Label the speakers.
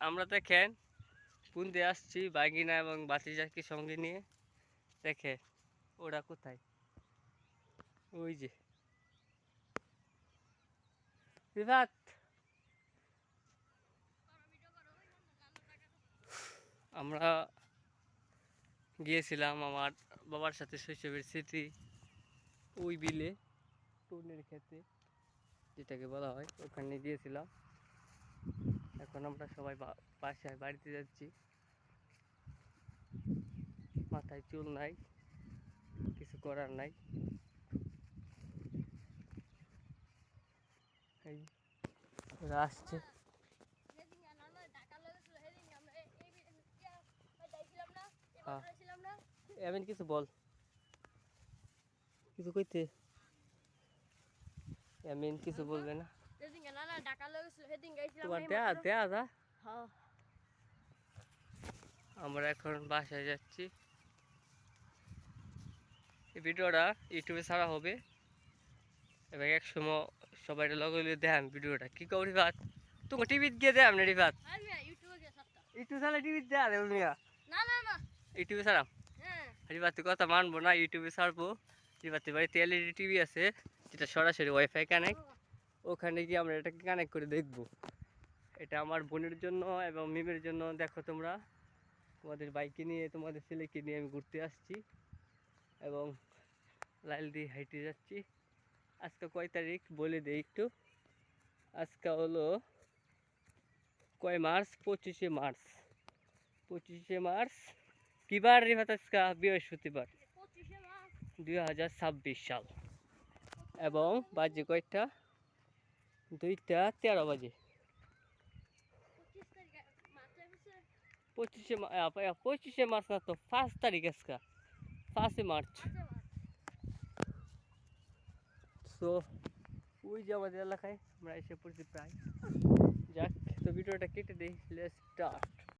Speaker 1: আমরা দেখেন কোন দিয়ে আসছি বাগিনা এবং বাতিজাকে সঙ্গে নিয়ে। দেখে ওরা কোথায়, ওই যে রিফাত। আমরা গিয়েছিলাম আমার বাবার সাথে শৈশবের স্মৃতি, ওই বিলে টুনের খেতে যেটাকে বলা হয়, ওখানে গিয়েছিলাম। এখন আমরা সবাই বাসায় বাড়িতে যাচ্ছি। মাথায় চুল নাই, কিছু করার নাই। এই ওরা আসছে। এমন কিছু বল, কিছু কইতে এমন কিছু বলবে না। তোমার দেয়া দেয়া যা। আমরা এখন বাসায় যাচ্ছি। এই ভিডিওটা ইউটিউবে ছাড়া হবে এবং এক সময় সবাই লগে দেখাম ভিডিওটা। কি কও রিফাত, তোমার টিভিতে গিয়ে দেখাম না রিফাত? ইউটিউব ছাড়া টিভিতে দেখা দেবো মিয়া? ইউটিউবে ছাড়াম। রিফাতের কথা মানবো না, ইউটিউবে ছাড়বো। রিফাতের বাড়িতে এলইডি টিভি আছে, যেটা সরাসরি ওয়াইফাই কানেক্ট। ওখানে গিয়ে আমরা এটাকে কানেক্ট করে দেখবো। এটা আমার বোনের জন্য এবং মিমের জন্য। দেখো তোমরা, তোমাদের বাইকে নিয়ে, তোমাদের ছেলেকে নিয়ে আমি ঘুরতে আসছি এবং লাইল দিয়ে হাইটে যাচ্ছি। আজকে কয় তারিখ বলে দেই একটু। আজকে হলো কয় মার্চ? 25শে মার্চ। 25শে মার্চ কি বার রিফাত? আজকে বৃহস্পতিবার, 2026 সাল। এবং বাজে কয়টা? 2টা 13 বাজে। 25শে মার্চ না তো, 5 তারিখ আজকে, 5 মার্চ। তো ওই যে আমাদের এলাকায় আমরা এসে পড়ছি প্রায়। যাক, তো ভিডিওটা কেটে দিই, লেটস স্টার্ট।